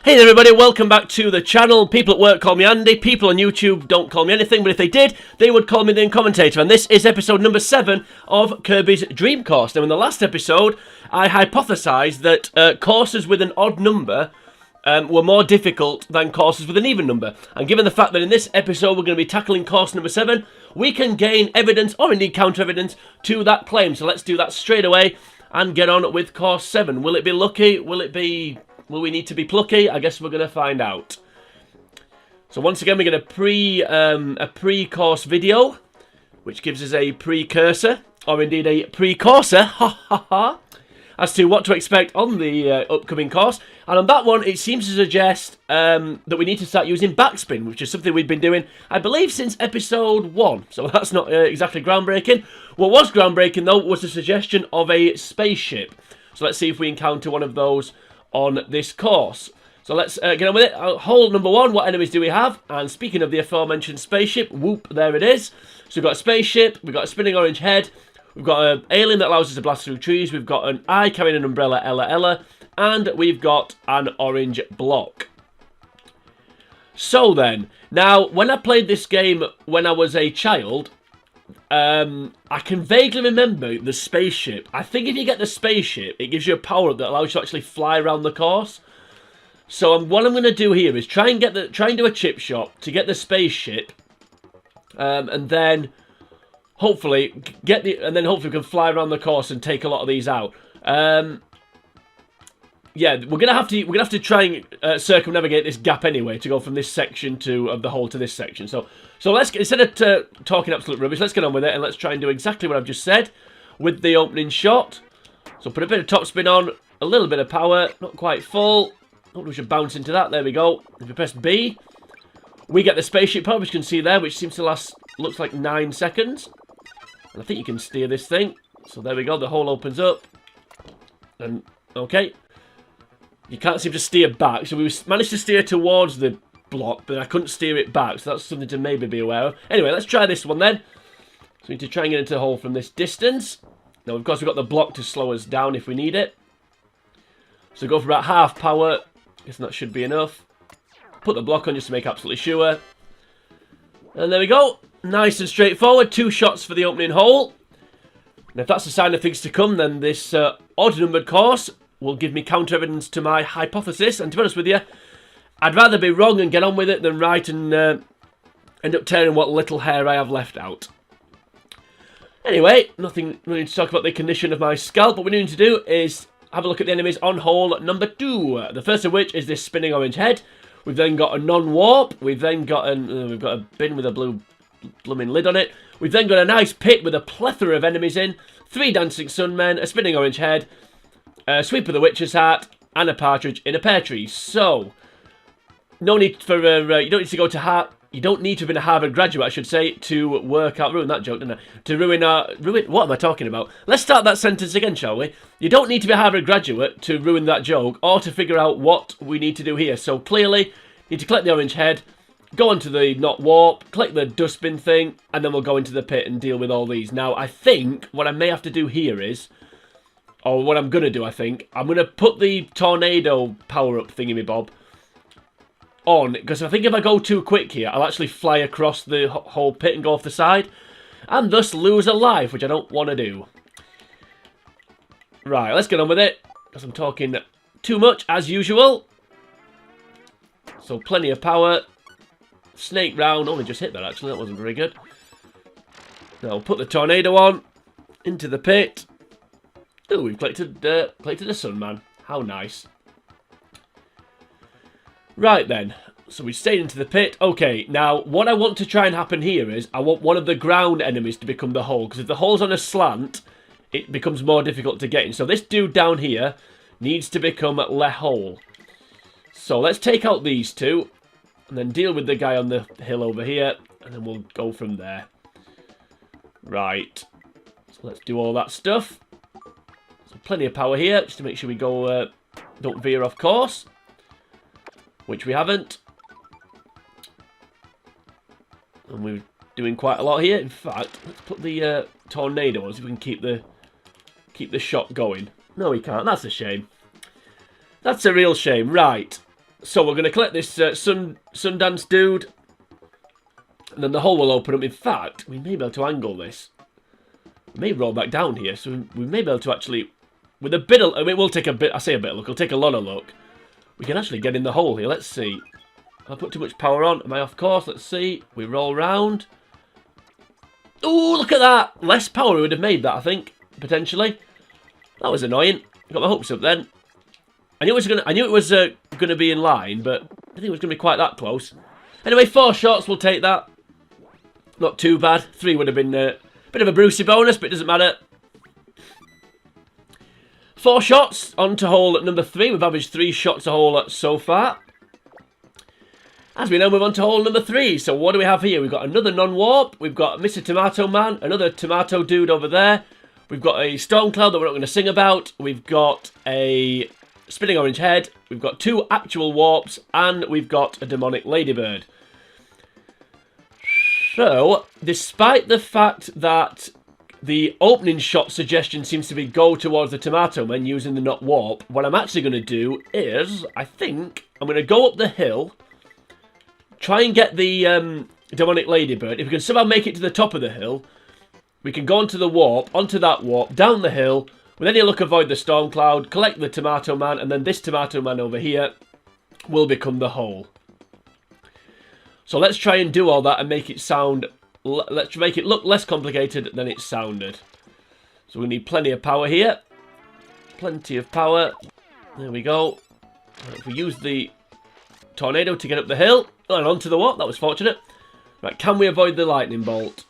Hey there everybody, welcome back to the channel. People at work call me Andy, people on YouTube don't call me anything, but if they did, they would call me the Commentator, and this is episode number 7 of Kirby's Dream Course. Now in the last episode, I hypothesised that courses with an odd number were more difficult than courses with an even number, and given the fact that in this episode we're going to be tackling course number 7, we can gain evidence, or indeed counter-evidence, to that claim. So let's do that straight away and get on with course 7. Will it be lucky? Will we need to be plucky? I guess we're going to find out. So once again, we get a pre-course video, which gives us a precursor, or indeed a precursor, as to what to expect on the upcoming course. And on that one, it seems to suggest that we need to start using backspin, which is something we've been doing, I believe, since episode 1. So that's not exactly groundbreaking. What was groundbreaking, though, was the suggestion of a spaceship. So let's see if we encounter one of those on this course. So let's get on with it. Hole number 1, what enemies do we have? And speaking of the aforementioned spaceship, whoop, there it is. So we've got a spaceship, we've got a spinning orange head, we've got an alien that allows us to blast through trees, we've got an eye carrying an umbrella, Ella Ella, and we've got an orange block. So then, now when I played this game when I was a child, I can vaguely remember the spaceship. I think if you get the spaceship, it gives you a power-up that allows you to actually fly around the course. So what I'm going to do here is try and do a chip shot to get the spaceship, and then hopefully hopefully we can fly around the course and take a lot of these out. Yeah, we're gonna have to try and circumnavigate this gap anyway to go from this section of the hole to this section. So let's instead of talking absolute rubbish, let's get on with it and let's try and do exactly what I've just said with the opening shot. So put a bit of topspin on, a little bit of power, not quite full. Hopefully we should bounce into that. There we go. If we press B, we get the spaceship pump, which you can see there, which seems to looks like 9 seconds. And I think you can steer this thing. So there we go. The hole opens up, and okay. You can't seem to steer back, so we managed to steer towards the block, but I couldn't steer it back, so that's something to maybe be aware of. Anyway, let's try this one then. So we need to try and get into the hole from this distance. Now, of course, we've got the block to slow us down if we need it. So go for about half power. Guess that should be enough. Put the block on just to make absolutely sure. And there we go. Nice and straightforward. 2 shots for the opening hole. And if that's a sign of things to come, then this odd-numbered course will give me counter-evidence to my hypothesis. And to be honest with you, I'd rather be wrong and get on with it than right and end up tearing what little hair I have left out. Anyway, nothing really to talk about the condition of my scalp. What we need to do is have a look at the enemies on hole number 2. The first of which is this spinning orange head. We've then got a non-warp. We've then got we've got a bin with a blue blooming lid on it. We've then got a nice pit with a plethora of enemies in. 3 dancing sunmen, a spinning orange head, a sweep of the witch's hat, and a partridge in a pear tree. So, no need for you don't need to go to you don't need to have been a Harvard graduate, I should say, to work out. Ruin that joke, didn't I? To ruin what am I talking about? Let's start that sentence again, shall we? You don't need to be a Harvard graduate to ruin that joke or to figure out what we need to do here. So clearly, you need to collect the orange head, go onto the not warp, click the dustbin thing, and then we'll go into the pit and deal with all these. Now, I think what I may have to do here is, or what I'm going to do, I think, I'm going to put the tornado power-up thingy-me-bob on, because I think if I go too quick here, I'll actually fly across the whole pit and go off the side, and thus lose a life, which I don't want to do. Right, let's get on with it, because I'm talking too much, as usual. So, plenty of power. Snake round, only just hit that, actually, that wasn't very good. Now, we'll put the tornado on, into the pit. Ooh, we've collected a sun, man. How nice. Right then, so we stayed into the pit. Okay, now what I want to try and happen here is I want one of the ground enemies to become the hole, because if the hole's on a slant, it becomes more difficult to get in. So this dude down here needs to become le hole. So let's take out these 2, and then deal with the guy on the hill over here, and then we'll go from there. Right, so let's do all that stuff. So plenty of power here, just to make sure we go don't veer off course. Which we haven't. And we're doing quite a lot here. In fact, let's put the tornado on so we can keep the shot going. No, we can't. That's a shame. That's a real shame. Right. So we're going to collect this Sundance dude. And then the hole will open up. In fact, we may be able to angle this. We may roll back down here. So we may be able to actually... With a bit of... I mean, it will take a bit... I say a bit of luck. It'll take a lot of luck. We can actually get in the hole here. Let's see. Have I put too much power on? Am I off course? Let's see. We roll round. Ooh, look at that. Less power we would have made that, I think. Potentially. That was annoying. Got my hopes up then. I knew it was gonna be in line, but I didn't think it was gonna be quite that close. Anyway, 4 shots, we'll take that. Not too bad. 3 would have been a bit of a Brucey bonus, but it doesn't matter. 4 shots on to hole number 3. We've averaged 3 shots a hole so far. As we now move on to hole number 3. So what do we have here? We've got another non-warp. We've got Mr. Tomato Man, another tomato dude over there. We've got a storm cloud that we're not going to sing about. We've got a spinning orange head. We've got 2 actual warps, and we've got a demonic ladybird. So, despite the fact that the opening shot suggestion seems to be go towards the tomato man using the not warp, what I'm actually going to do is, I think, I'm going to go up the hill, try and get the demonic ladybird. If we can somehow make it to the top of the hill, we can go onto the warp, onto that warp, down the hill, with any luck avoid the storm cloud, collect the tomato man, and then this tomato man over here will become the hole. So let's try and do all that and make it sound... Let's make it look less complicated than it sounded. So we need plenty of power here. Plenty of power. There we go. If we use the tornado to get up the hill and onto the what? That was fortunate. Right, can we avoid the lightning bolt?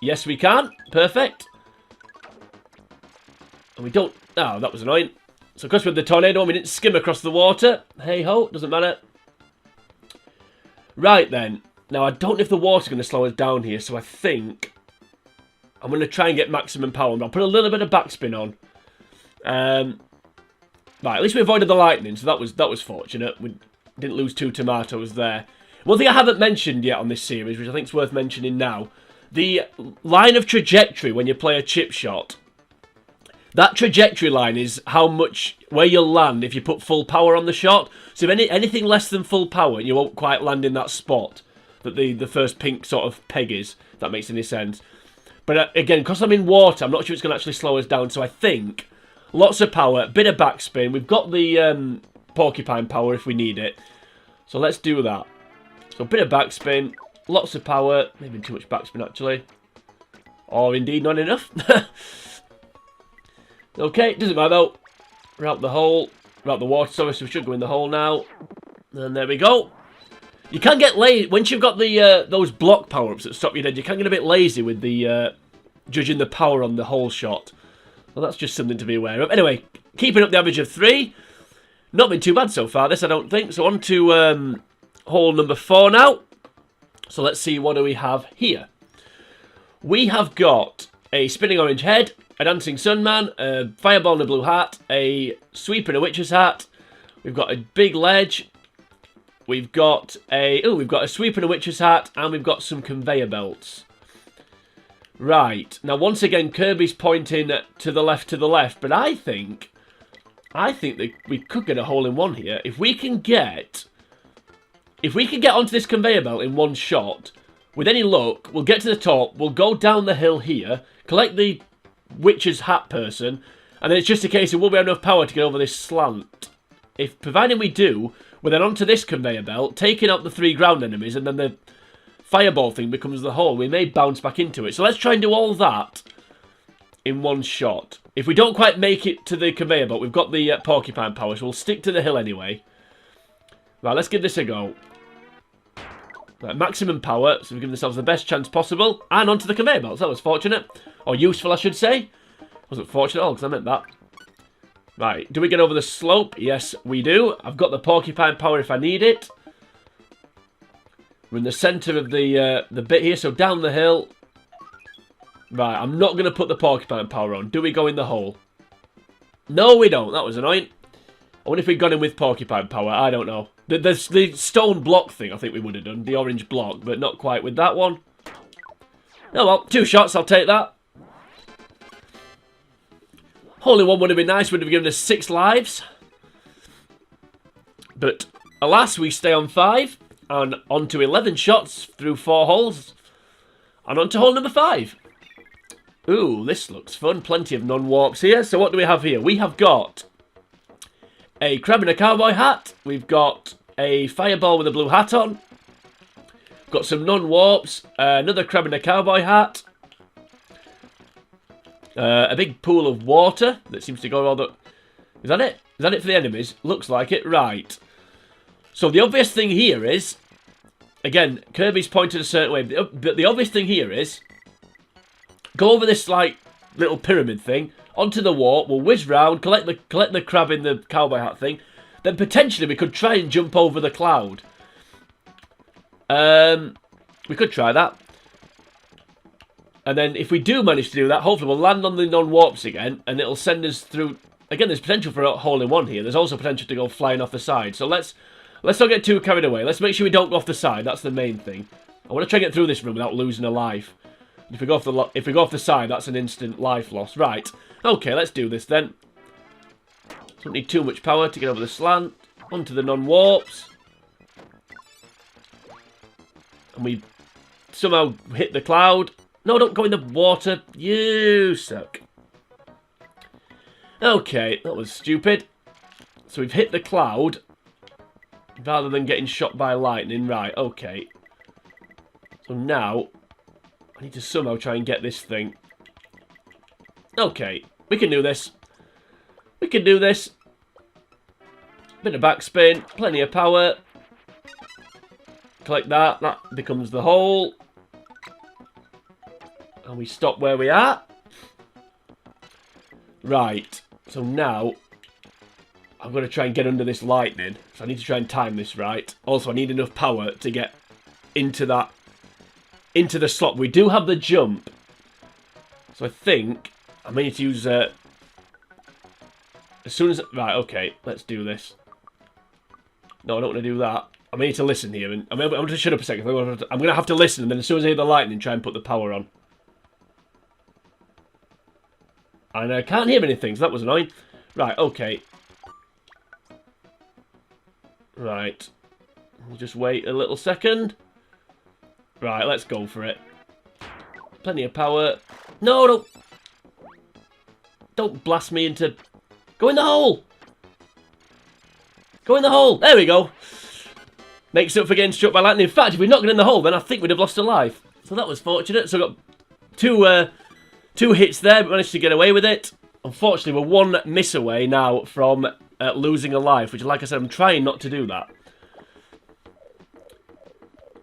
Yes, we can. Perfect. And we don't... Oh, that was annoying. So, of course, with the tornado, we didn't skim across the water. Hey-ho, doesn't matter. Right, then. Now, I don't know if the water's going to slow us down here, so I think I'm going to try and get maximum power. I'll put a little bit of backspin on. Right, at least we avoided the lightning, so that was fortunate. We didn't lose 2 tomatoes there. One thing I haven't mentioned yet on this series, which I think is worth mentioning now, the line of trajectory when you play a chip shot. That trajectory line is how much, where you'll land if you put full power on the shot. So if anything less than full power, you won't quite land in that spot that the first pink sort of peg is, if that makes any sense. But again, because I'm in water, I'm not sure it's going to actually slow us down. So I think lots of power, bit of backspin. We've got the porcupine power if we need it. So let's do that. So a bit of backspin, lots of power, maybe too much backspin actually. Or indeed not enough. Okay, doesn't matter though. We're out the hole. We're out the water, sorry, so we should go in the hole now. And there we go. You can get lazy. Once you've got the those block power-ups that stop you dead, you can get a bit lazy with the judging the power on the hole shot. Well, that's just something to be aware of. Anyway, keeping up the average of 3. Not been too bad so far, this, I don't think. So on to hole number 4 now. So let's see, what do we have here? We have got a spinning orange head, a dancing sun man, a fireball and a blue hat, a sweep and a witch's hat. We've got a big ledge. We've got a sweep and a witch's hat, and we've got some conveyor belts. Right, now once again Kirby's pointing to the left, but I think that we could get a hole in one here. If we can get onto this conveyor belt in one shot, with any luck, we'll get to the top, we'll go down the hill here, collect the witch's hat person, and then it's just a case of will we have enough power to get over this slant. If providing we do, we're then onto this conveyor belt, taking out the 3 ground enemies, and then the fireball thing becomes the hole. We may bounce back into it. So let's try and do all that in one shot. If we don't quite make it to the conveyor belt, we've got the porcupine power, so we'll stick to the hill anyway. Right, let's give this a go. Right, maximum power, so we've given ourselves the best chance possible. And onto the conveyor belt, so that was fortunate. Or useful, I should say. Wasn't fortunate at all, because I meant that. Right, do we get over the slope? Yes, we do. I've got the porcupine power if I need it. We're in the centre of the bit here, so down the hill. Right, I'm not going to put the porcupine power on. Do we go in the hole? No, we don't. That was annoying. I wonder if we'd gone in with porcupine power. I don't know. The stone block thing, I think we would have done. The orange block, but not quite with that one. Oh well, 2 shots, I'll take that. Hole in one would have been nice, would have given us 6 lives. But Alas, we stay on 5. And on to 11 shots through 4 holes. And on to hole number 5. Ooh, this looks fun. Plenty of non-warps here. So what do we have here? We have got a crab in a cowboy hat. We've got a fireball with a blue hat on. Got some non-warps. Another crab in a cowboy hat. A big pool of water that seems to go all the... Is that it? Is that it for the enemies? Looks like it. Right. So the obvious thing here is... Again, Kirby's pointed a certain way. But the obvious thing here is... Go over this, like, little pyramid thing. Onto the warp. We'll whiz round. Collect the crab in the cowboy hat thing. Then potentially we could try and jump over the cloud. We could try that. And then if we do manage to do that, hopefully we'll land on the non-warps again. And it'll send us through... Again, there's potential for a hole-in-one here. There's also potential to go flying off the side. So let's not get too carried away. Let's make sure we don't go off the side. That's the main thing. I want to try and get through this room without losing a life. If we go off the side, that's an instant life loss. Right. Okay, let's do this then. Don't need too much power to get over the slant. Onto the non-warps. And we somehow hit the cloud. No, don't go in the water. You suck. Okay, that was stupid. So we've hit the cloud. Rather than getting shot by lightning. Right, okay. So now... I need to somehow try and get this thing. Okay, we can do this. We can do this. Bit of backspin, plenty of power. Collect that, that becomes the hole. And we stop where we are. Right, so now I'm going to try and get under this lightning. So I need to try and time this right. Also, I need enough power to get into that, into the slot. We do have the jump. So I think I may need to use, as soon as, right, okay, let's do this. No, I don't want to do that. I may need to listen here. And I'm going to shut up a second. I'm going to have to listen, and then as soon as I hear the lightning, try and put the power on. And I can't hear anything, so that was annoying. Right, okay. Right. We'll just wait a little second. Right, let's go for it. Plenty of power. No, don't blast me into... Go in the hole! Go in the hole! There we go! Makes up for getting struck by lightning. In fact, if we'd not gone in the hole, then I think we'd have lost a life. So that was fortunate. So I got two hits there, but managed to get away with it. Unfortunately, we're one miss away now from losing a life, which, like I said, I'm trying not to do that.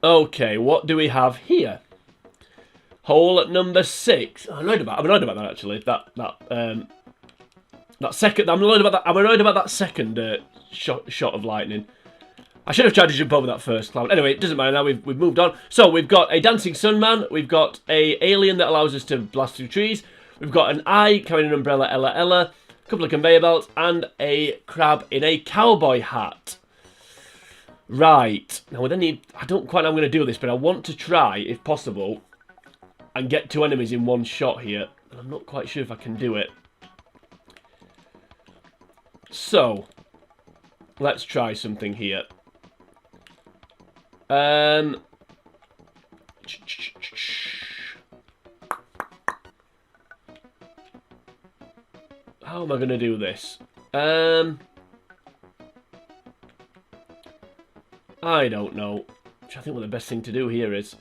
Okay, what do we have here? Hole at number 6. I'm annoyed about that actually. That second. I'm annoyed about that second shot of lightning. I should have tried to jump over that first cloud. Anyway, it doesn't matter now. We've moved on. So we've got a dancing sun man. We've got a alien that allows us to blast through trees. We've got an eye carrying an umbrella, Ella Ella. A couple of conveyor belts and a crab in a cowboy hat. Right. Now we then need... I don't quite know how I'm going to do this, but I want to try, if possible, and get 2 enemies in one shot here. And I'm not quite sure if I can do it. So, let's try something here. How am I going to do this? I don't know. Which I think what the best thing to do here is.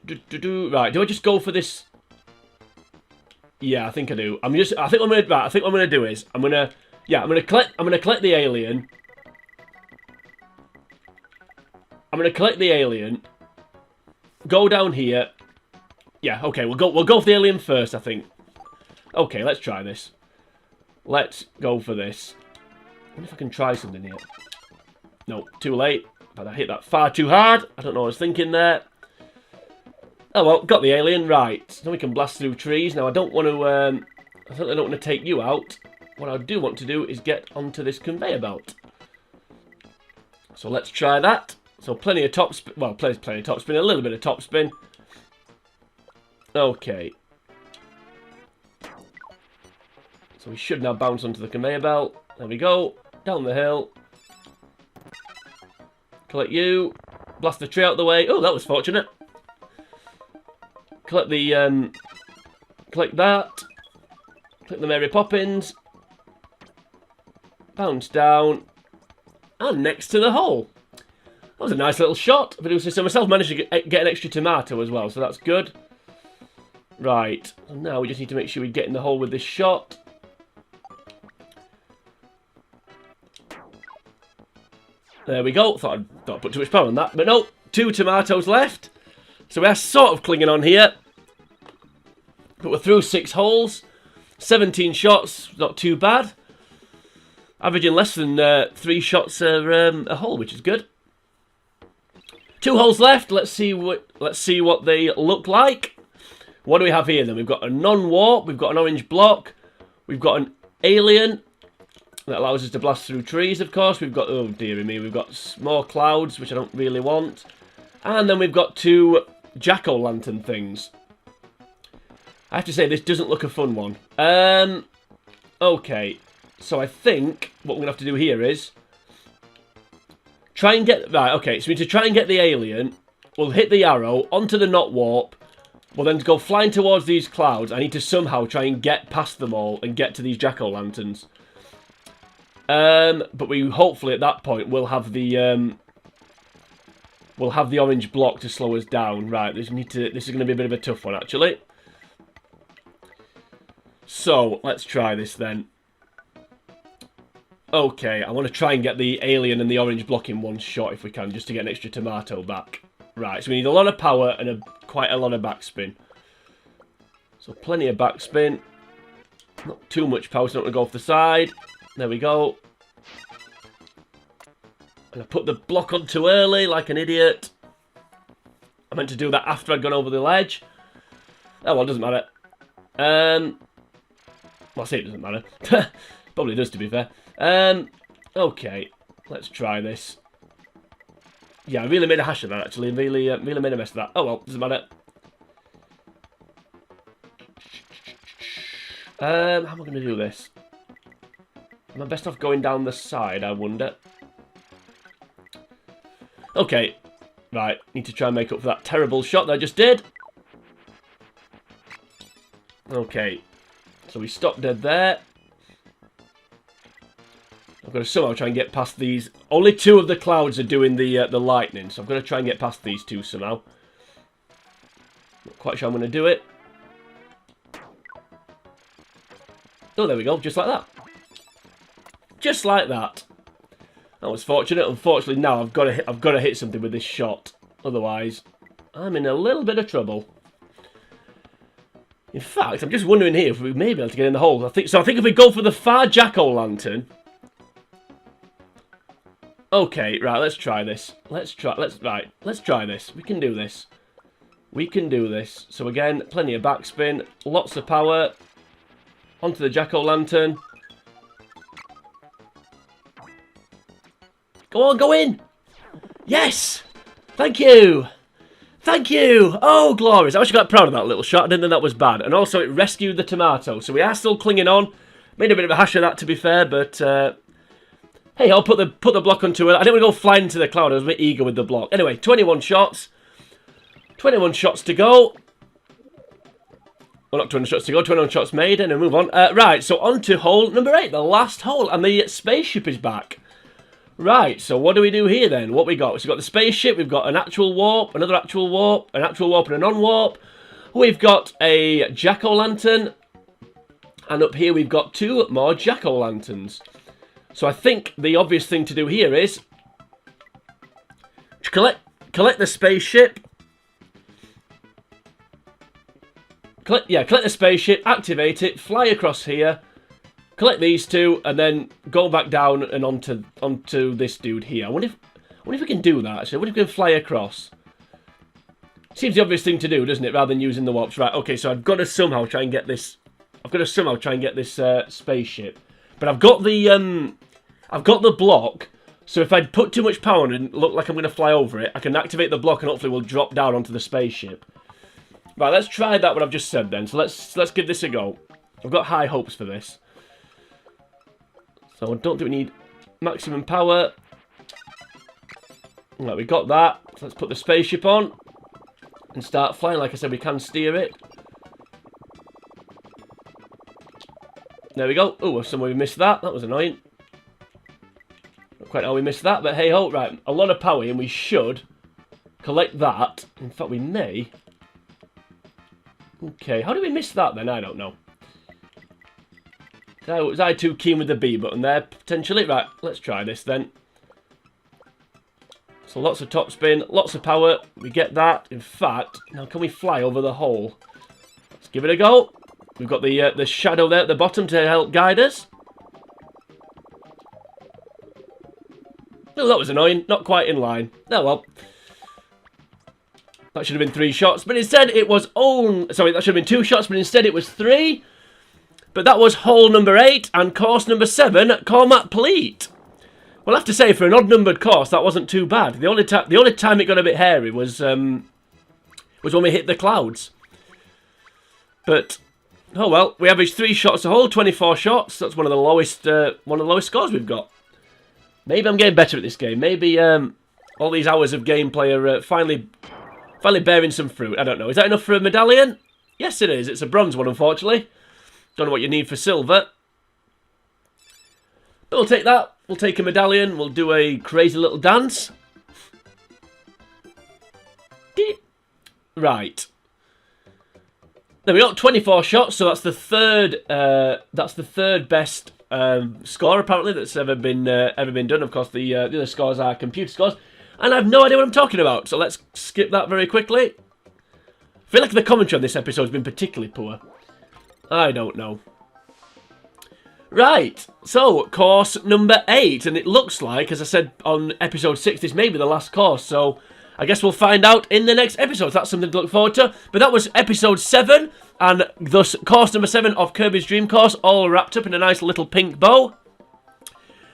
Right, do I just go for this? Yeah, I think I do. I think what I'm gonna do is I'm gonna collect the alien. I'm gonna collect the alien. Go down here. Yeah, okay, we'll go for the alien first, I think. Okay, let's try this. Let's go for this. I wonder if I can try something here. No, too late. But I hit that far too hard. I don't know what I was thinking there. Oh well, got the alien. Right. Now we can blast through trees. Now I don't want to... I certainly don't want to take you out. What I do want to do is get onto this conveyor belt. So let's try that. So plenty of top spin. Well, plenty of top spin. A little bit of top spin. Okay. So we should now bounce onto the conveyor belt. There we go. Down the hill. Collect you. Blast the tree out of the way. Oh, that was fortunate. Collect the, collect that. Collect the Mary Poppins. Bounce down. And next to the hole. That was a nice little shot. But it was just myself managed to get an extra tomato as well, so that's good. Right. And now we just need to make sure we get in the hole with this shot. There we go. Thought I'd put too much power on that. But no, 2 tomatoes left. So we are sort of clinging on here. But we're through 6 holes. 17 shots. Not too bad. Averaging less than 3 shots a hole, which is good. 2 holes left. Let's see what they look like. What do we have here then? We've got a non-warp. We've got an orange block. We've got an alien. That allows us to blast through trees, of course. We've got, oh dearie me, we've got more clouds, which I don't really want. And then we've got 2 jack-o'-lantern things. I have to say, this doesn't look a fun one. Okay. So I think what we're going to have to do here is try and get... Right, okay. So we need to try and get the alien. We'll hit the arrow onto the not warp. We'll then go flying towards these clouds. I need to somehow try and get past them all and get to these jack-o'-lanterns. But we hopefully at that point we'll have the orange block to slow us down. Right, this is going to be a bit of a tough one actually. So let's try this then. Okay, I want to try and get the alien and the orange block in one shot if we can, just to get an extra tomato back. Right, so we need a lot of power and quite a lot of backspin. So plenty of backspin. Not too much power, so not going to go off the side. There we go. And I put the block on too early, like an idiot. I meant to do that after I'd gone over the ledge. Oh, well, it doesn't matter. Well, I say it doesn't matter. Probably does, to be fair. Okay, let's try this. Yeah, I really made a hash of that, actually. Really made a mess of that. Oh, well, doesn't matter. How am I going to do this? Am I best off going down the side, I wonder? Okay. Right, need to try and make up for that terrible shot that I just did. Okay. So we stopped dead there. I've got to somehow try and get past these. Only 2 of the clouds are doing the lightning, so I've got to try and get past these 2 somehow. Not quite sure I'm going to do it. Oh, there we go, just like that. Just like that. That was fortunate. Unfortunately, now I've got to hit something with this shot. Otherwise, I'm in a little bit of trouble. In fact, I'm just wondering here if we may be able to get in the hole. I think if we go for the far jack-o'-lantern. Okay, right, let's try this. Let's try this. We can do this. We can do this. So again, plenty of backspin, lots of power. Onto the jack-o'-lantern. Go on, go in! Yes! Thank you! Thank you! Oh, glorious. I was quite proud of that little shot. I didn't think that was bad. And also, it rescued the tomato. So we are still clinging on. Made a bit of a hash of that, to be fair, but... hey, I'll put the block onto it. I didn't want to go flying into the cloud. I was a bit eager with the block. Anyway, 21 shots. 21 shots to go. Well, not 21 shots to go. 21 shots made, and then move on. Right, so on to hole number 8, the last hole. And the spaceship is back. Right, so what do we do here then? What we got? So we've got the spaceship, we've got an actual warp, another actual warp, an actual warp and a non-warp. We've got a jack-o'-lantern. And up here we've got 2 more jack-o'-lanterns. So I think the obvious thing to do here is to collect the spaceship. Collect the spaceship, activate it, fly across here, collect these 2, and then go back down and onto this dude here. I wonder if we can do that, actually. I wonder if we can fly across. Seems the obvious thing to do, doesn't it, rather than using the warps. Right, okay, so I've got to somehow try and get this... spaceship. But I've got the block, so if I put too much power on it and look like I'm going to fly over it, I can activate the block and hopefully we'll drop down onto the spaceship. Right, let's try that what I've just said then. So let's give this a go. I've got high hopes for this. So I don't think we need maximum power. Right, we got that. So let's put the spaceship on and start flying. Like I said, we can steer it. There we go. Oh, somewhere we missed that. That was annoying. Not quite how we missed that, but hey ho. Right, a lot of power, and we should collect that. In fact, we may. Okay, how did we miss that then? I don't know. Was I too keen with the B button there, potentially? Right, let's try this then. So lots of topspin, lots of power. We get that. In fact, now can we fly over the hole? Let's give it a go. We've got the shadow there at the bottom to help guide us. Oh, that was annoying. Not quite in line. Oh, well. That should have been 3 shots. But instead, it was sorry, that should have been 2 shots, but instead it was 3. But that was hole number 8 and course number 7, complete. Well, I have to say, for an odd-numbered course, that wasn't too bad. The only time it got a bit hairy was when we hit the clouds. But oh well, we averaged 3 shots a hole, 24 shots. That's one of the lowest scores we've got. Maybe I'm getting better at this game. Maybe all these hours of gameplay are finally bearing some fruit. I don't know. Is that enough for a medallion? Yes, it is. It's a bronze one, unfortunately. Don't know what you need for silver. But we'll take that. We'll take a medallion. We'll do a crazy little dance. Right. There we go. 24 shots. So that's the third. That's the third best score apparently that's ever been done. Of course, the other scores are computer scores, and I have no idea what I'm talking about. So let's skip that very quickly. I feel like the commentary on this episode has been particularly poor. I don't know. Right, so course number 8, and it looks like, as I said on episode 6, this may be the last course, so I guess we'll find out in the next episode. That's something to look forward to. But that was episode 7, and thus course number 7 of Kirby's Dream Course, all wrapped up in a nice little pink bow.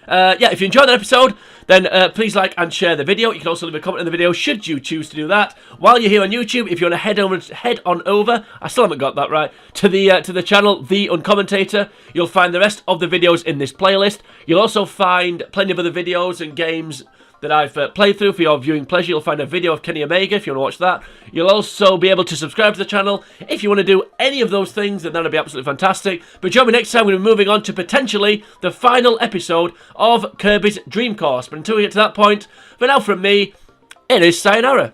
Yeah, if you enjoyed that episode, then please like and share the video. You can also leave a comment on the video should you choose to do that. While you're here on YouTube, if you want to head on over, I still haven't got that right, to the channel, The Uncommentator. You'll find the rest of the videos in this playlist. You'll also find plenty of other videos and games that I've played through for your viewing pleasure. You'll find a video of Kenny Omega if you want to watch that. You'll also be able to subscribe to the channel. If you want to do any of those things, then that'll be absolutely fantastic. But join me next time. We'll be moving on to potentially the final episode of Kirby's Dream Course. But until we get to that point, for now from me, it is sayonara.